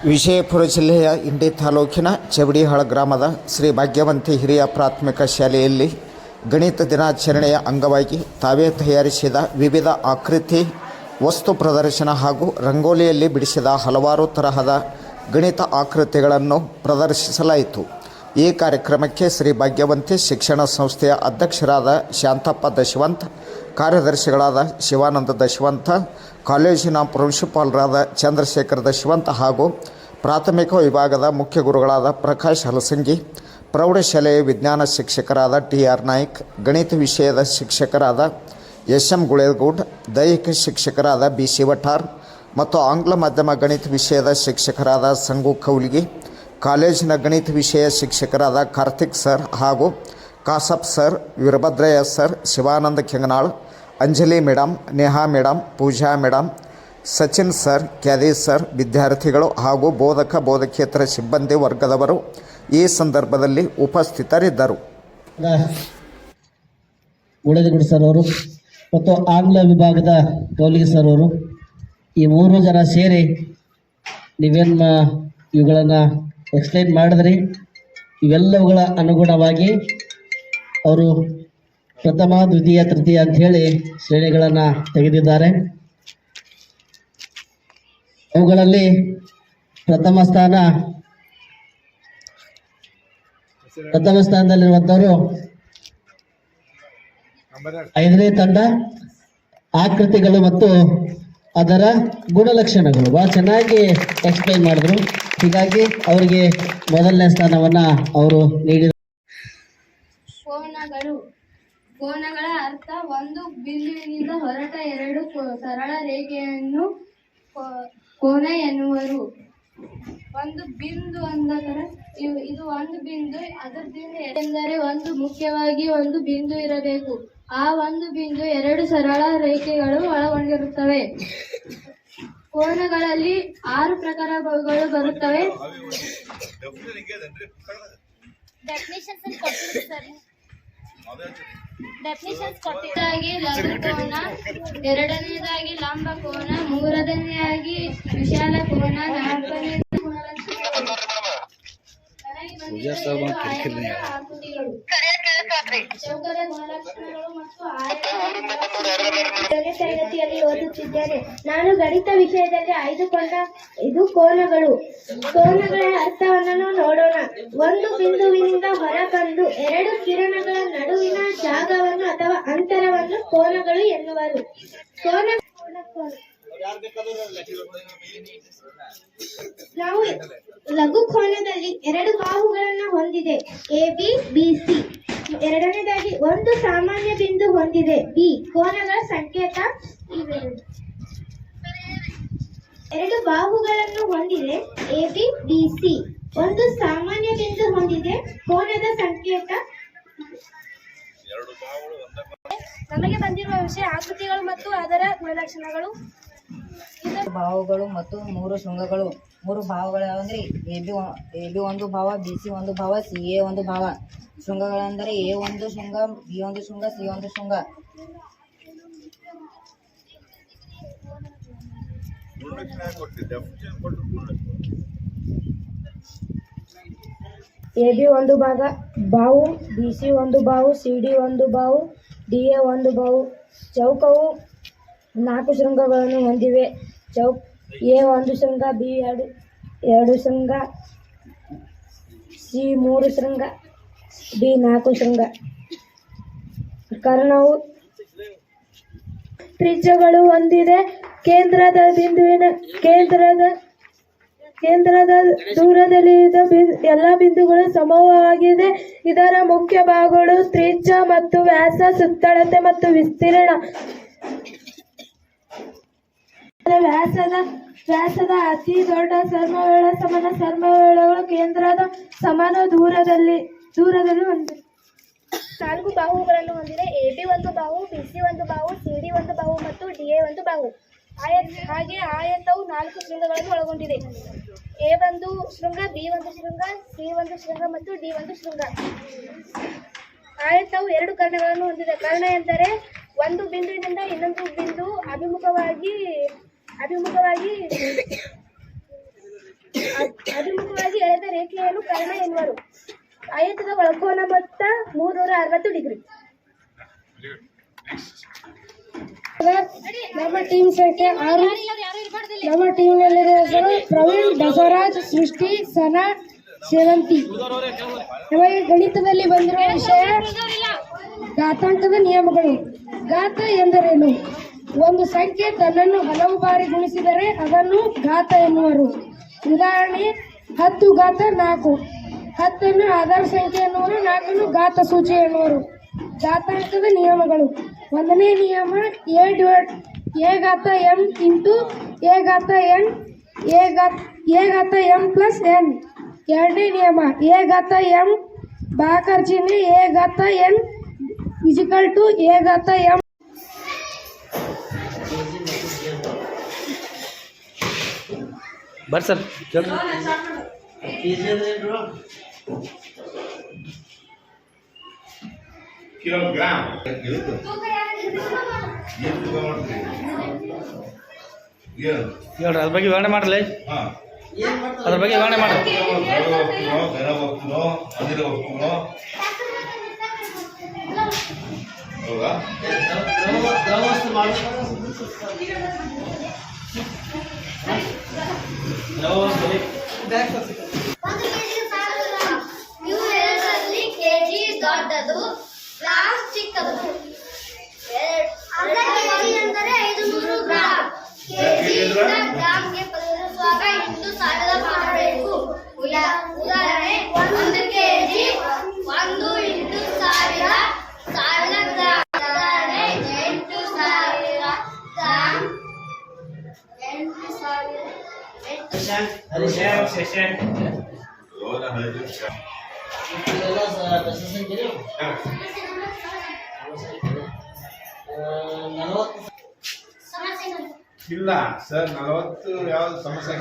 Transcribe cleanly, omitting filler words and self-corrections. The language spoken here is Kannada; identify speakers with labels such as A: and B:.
A: ವಿಜಯಪುರ ಜಿಲ್ಲೆಯ ಇಂಡಿ ತಾಲೂಕಿನ ಚವಡಿಹಾಳ ಗ್ರಾಮದ ಶ್ರೀ ಭಾಗ್ಯವಂತಿ ಹಿರಿಯ ಪ್ರಾಥಮಿಕ ಶಾಲೆಯಲ್ಲಿ ಗಣಿತ ದಿನಾಚರಣೆಯ ಅಂಗವಾಗಿ ತಾವೇ ತಯಾರಿಸಿದ ವಿವಿಧ ಆಕೃತಿ ವಸ್ತು ಪ್ರದರ್ಶನ ಹಾಗೂ ರಂಗೋಲಿಯಲ್ಲಿ ಬಿಡಿಸಿದ ಹಲವಾರು ತರಹದ ಗಣಿತ ಆಕೃತಿಗಳನ್ನು ಪ್ರದರ್ಶಿಸಲಾಯಿತು. ಈ ಕಾರ್ಯಕ್ರಮಕ್ಕೆ ಶ್ರೀ ಭಾಗ್ಯವಂತಿ ಶಿಕ್ಷಣ ಸಂಸ್ಥೆಯ ಅಧ್ಯಕ್ಷರಾದ ಶಾಂತಪ್ಪ ದಶವಂತ್, ಕಾರ್ಯದರ್ಶಿಗಳಾದ ಶಿವಾನಂದ ದಶವಂತ, ಕಾಲೇಜಿನ ಪ್ರಿನ್ಸಿಪಾಲರಾದ ಚಂದ್ರಶೇಖರ್ ದಶವಂತ್ ಹಾಗೂ ಪ್ರಾಥಮಿಕ ವಿಭಾಗದ ಮುಖ್ಯ ಗುರುಗಳಾದ ಪ್ರಕಾಶ್ ಹಲಸಂಗಿ, ಪ್ರೌಢಶಾಲೆಯ ವಿಜ್ಞಾನ ಶಿಕ್ಷಕರಾದ TR ನಾಯ್ಕ್, ಗಣಿತ ವಿಷಯದ ಶಿಕ್ಷಕರಾದ SM ಗುಳೇಗೌಡ್, ದೈಹಿಕ ಶಿಕ್ಷಕರಾದ BC ವಠಾರ್ ಮತ್ತು ಆಂಗ್ಲ ಮಾಧ್ಯಮ ಗಣಿತ ವಿಷಯದ ಶಿಕ್ಷಕರಾದ ಸಂಗು ಕೌಲಿಗಿ, ಕಾಲೇಜಿನ ಗಣಿತ ವಿಷಯ ಶಿಕ್ಷಕರಾದ ಕಾರ್ತಿಕ್ ಸರ್ ಹಾಗೂ Kasap sir, Veerabhadrayya sir, Shivananda Kenganal, Anjali madam, Neha madam, Pooja madam, Sachin sir, Kyadi sir, ವಿದ್ಯಾರ್ಥಿಗಳು ಹಾಗೂ ಬೋಧಕೇತರ ಸಿಬ್ಬಂದಿ ವರ್ಗದವರು ಈ ಸಂದರ್ಭದಲ್ಲಿ ಉಪಸ್ಥಿತರಿದ್ದರು.
B: ಉಳಿದಗುಡಿ ಸರ್ ಅವರು ಮತ್ತು ಆಂಗ್ಲ ವಿಭಾಗದ ಕೌಲಿಗಿ ಸರ್ ಅವರು, ಈ 3 ಜನ ಸೇರಿ ನೀವೇನು ಇವುಗಳನ್ನು ಎಕ್ಸ್ಪ್ಲೈನ್ ಮಾಡಿದ್ರಿ. ಇವೆಲ್ಲವುಗಳ ಅನುಗುಣವಾಗಿ ಅವರು ಪ್ರಥಮ, ದ್ವಿತೀಯ, ತೃತೀಯ ಅಂಥೇಳಿ ಶ್ರೇಣಿಗಳನ್ನು ತೆಗೆದಿದ್ದಾರೆ. ಅವುಗಳಲ್ಲಿ ಪ್ರಥಮ ಸ್ಥಾನದಲ್ಲಿರುವಂಥವರು 5ನೇ ತಂಡ, ಆಕೃತಿಗಳು ಮತ್ತು ಅದರ ಗುಣಲಕ್ಷಣಗಳು ಬಹಳ ಚೆನ್ನಾಗಿ ಎಕ್ಸ್ಪ್ಲೈನ್ ಮಾಡಿದ್ರು. ಹೀಗಾಗಿ ಅವರಿಗೆ ಮೊದಲನೇ ಸ್ಥಾನವನ್ನು ಅವರು ನೀಡಿದರು.
C: ಕೋನಗಳ ಅರ್ಥ ಒಂದು ಬಿಂದುವಿನಿಂದ ಹೊರಟ 2 ಸರಳ ರೇಖೆಯನ್ನು ಕೋನ ಎನ್ನುವರು. ಒಂದು ಬಿಂದು ಅಂದರೆ ಇದು ಒಂದು ಬಿಂದು, ಅದರದಿಂದ ಎಂದರೆ ಒಂದು ಮುಖ್ಯವಾಗಿ ಒಂದು ಬಿಂದು ಇರಬೇಕು. ಆ ಒಂದು ಬಿಂದು 2 ಸರಳ ರೇಖೆಗಳು ಒಳಗೊಂಡಿರುತ್ತವೆ. ಕೋನಗಳಲ್ಲಿ 6 ಪ್ರಕಾರಗಳು ಬರುತ್ತವೆ. ಮೊದಲನೇದಾಗಿ ಲಘು ಕೋನ, ಎರಡನೇದಾಗಿ ಲಂಬ ಕೋನ, ಮೂರನೇದಾಗಿ ವಿಶಾಲ ಕೋನ, ನಾಲ್ಕನೇದಾಗಿ
D: ತರಗತಿಯಲ್ಲಿ ಓದುತ್ತಿದ್ದೇನೆ. ನಾನು ಗಣಿತ ವಿಷಯದಲ್ಲಿ ಆಯ್ದುಕೊಂಡ ಇದು ಕೋನಗಳು. ಕೋನಗಳ ಅರ್ಥವನ್ನು ನೋಡೋಣ. ಒಂದು ಬಿಂದುವಿನಿಂದ ಹೊರಬಂದು 2 ಕಿರಣಗಳ ನಡುವಿನ ಜಾಗವನ್ನು ಅಥವಾ ಅಂತರವನ್ನು ಕೋನಗಳು ಎನ್ನುವರು. ನಾವು ಲಘು ಕೋನದಲ್ಲಿ 2 ಬಾಹುಗಳನ್ನು ಹೊಂದಿದೆ, AB, BC. ಎರಡನೇದಾಗಿ ಒಂದು ಸಾಮಾನ್ಯ ಬಿಂದು ಹೊಂದಿದೆ, B. ಕೋನಗಳ ಸಂಕೇತ ಇವೆರಡು. 2 ಬಾಹುಗಳನ್ನು ಹೊಂದಿದೆ, AB, BC. ಒಂದು ಸಾಮಾನ್ಯ ಬಿಂದು ಹೊಂದಿದೆ, ಕೋನದ ಸಂಕೇತ.
C: ನಮಗೆ ಬಂದಿರುವ ವಿಷಯ ಆಕೃತಿಗಳು ಮತ್ತು ಅದರ ಗುಣಲಕ್ಷಣಗಳು.
E: ಭಾವಗಳು ಮತ್ತು 3 ಶೃಂಗಗಳು. 3 ಭಾವಗಳು ಯಾವಂದ್ರೆ AB ಒಂದು ಭಾವ, BC ಒಂದು ಭಾವ, CA ಒಂದು ಭಾವ. ಶೃಂಗಗಳೆಂದರೆ A ಒಂದು ಶೃಂಗ, B ಒಂದು ಶೃಂಗ, C ಒಂದು ಶೃಂಗ.
D: AB ಒಂದು ಬಾವು, BC ಒಂದು ಬಾವು, CD ಒಂದು ಬಾವು, DA ಒಂದು ಬಾವು. ಚೌಕವು 4 ಶೃಂಗಗಳನ್ನು ಹೊಂದಿವೆ. A ಒಂದು ಶೃಂಗ, B 2 ಶೃಂಗ, C 3 ಶೃಂಗ, D 4 ಶೃಂಗ. ಕರ್ಣವು ತ್ರಿಜ್ಯಗಳು ಹೊಂದಿದೆ. ಕೇಂದ್ರದ ದೂರದಲ್ಲಿದ್ದ ಎಲ್ಲ ಬಿಂದುಗಳು ಸಮವಾಗಿದೆ. ಇದರ ಮುಖ್ಯ ಭಾಗಗಳು ತ್ರಿಜ್ಯ ಮತ್ತು ವ್ಯಾಸ, ಸುತ್ತಳತೆ ಮತ್ತು ವಿಸ್ತೀರ್ಣ. ವ್ಯಾಸದ ಅತಿ ದೊಡ್ಡ ಸರ್ಮವೇಳ ಸಮಾನ ಸರ್ಮವೇಳಗಳು ಕೇಂದ್ರದ ಸಮಾನ ದೂರದಲ್ಲಿ ಹೊಂದಿದೆ. 4 ಬಾಹುಗಳನ್ನು ಹೊಂದಿದೆ. AB ಒಂದು ಬಾಹು, BC ಒಂದು ಬಾಹು, CD ಒಂದು ಬಾಹು ಮತ್ತು DA ಒಂದು ಬಾಹು. ಹಾಗೆ ಆಯತವು 4 ಶೃಂಗಗಳನ್ನು ಒಳಗೊಂಡಿದೆ. A ಒಂದು ಶೃಂಗ, B ಒಂದು ಶೃಂಗ, C ಒಂದು ಶೃಂಗ ಮತ್ತು D ಒಂದು ಶೃಂಗ. ಆಯತವು 2 ಕರ್ಣಗಳನ್ನು ಹೊಂದಿದೆ. ಕರ್ಣ ಎಂದರೆ ಒಂದು ಬಿಂದುವಿನಿಂದ ಇನ್ನೊಂದು ಬಿಂದು ಅಭಿಮುಖವಾಗಿ
C: ಅಭಿಮುಖವಾಗಿ ಎಳೆದ ರೇಖೆಯನ್ನು ಕರ್ಣ ಎನ್ನುವರು. ಆಯತದ ಒಳಕೋನ ಮೊತ್ತ 360 ಡಿಗ್ರಿ.
D: ನಮ್ಮ ಟೀಮ್ ಸಂಖ್ಯೆ 6. ನಮ್ಮ ಟೀಮ್ನಲ್ಲಿರುವ ಹೆಸರು ಪ್ರವೀಣ್, ಬಸವರಾಜ್, ಸೃಷ್ಟಿ, ಸನಾ, ಸೇವಂತಿ. ನಮಗೆ ಗಣಿತದಲ್ಲಿ ಬಂದಿರುವ ವಿಷಯ ಘಾತಾಂಕದ ನಿಯಮಗಳು. ಘಾತ ಎಂದರೇನು? ಒಂದು ಸಂಖ್ಯೆ ತನ್ನನ್ನು ಹಲವು ಬಾರಿ ಗುಣಿಸಿದರೆ ಅದನ್ನು ಘಾತ ಎನ್ನುವರು. ಉದಾಹರಣೆ 10 ಘಾತ 4. 10 ಆಧಾರ ಸಂಖ್ಯೆ ಎನ್ನುವರು, 4 ಘಾತ ಸೂಚಿ ಎನ್ನುವರು. ಘಾತಾಂಕದ ನಿಯಮಗಳು. 1ನೇ ನಿಯಮ a ಘಾತ m ಇಂಟು a ಘಾತ n a ಘಾತ m ಪ್ಲಸ್ n. 2ನೇ ನಿಯಮ a ಘಾತ m ಭಾಗಾಕಾರ ಚಿಹ್ನೆ a ಘಾತ n ಇಜಿಕಲ್ ಟು a ಘಾತ m.
B: ಬರ್ರಿ ಸರ್.
F: ಕಿಲೋಗ್ರಾಮ್
B: ಹೇಳ್ರಿ, ಅದ್ರ ಬಗ್ಗೆ ವಿವರಣೆ ಮಾಡ್ರಲಿ. ಅದ್ರ ಬಗ್ಗೆ ವಿವರಣೆ ಮಾಡ್ರಿ.
F: ಘನ ವಸ್ತುನೋ ಅನಿಲ ವಸ್ತುನೋ ಹೌದಾ?
C: ಇವು ಎರಡರಲ್ಲಿ ಕೆಜಿ ದೊಡ್ಡದು, ಗ್ರಾಮ್ ಚಿಕ್ಕದು. ಅರ್ಧ ಕೆಜಿ ಅಂದರೆ 500 ಗ್ರಾಮ್. ಕೆಜಿಯಿಂದ ಗ್ರಾಮ್ಗೆ ಬದಲಿಸುವಾಗ 8,000 ಮಾಡಬೇಕು. ಉದಾಹರಣೆ 1 ಕೆಜಿ 1 × 1000 1000 ಗ್ರಾಮ್. ಉದಾಹರಣೆ 8,000 ಗ್ರಾಮ್ 8,000.
F: ಇಲ್ಲ ಸರ್, 40 ಯಾವ್ದು ಸಮಸ್ಯೆ?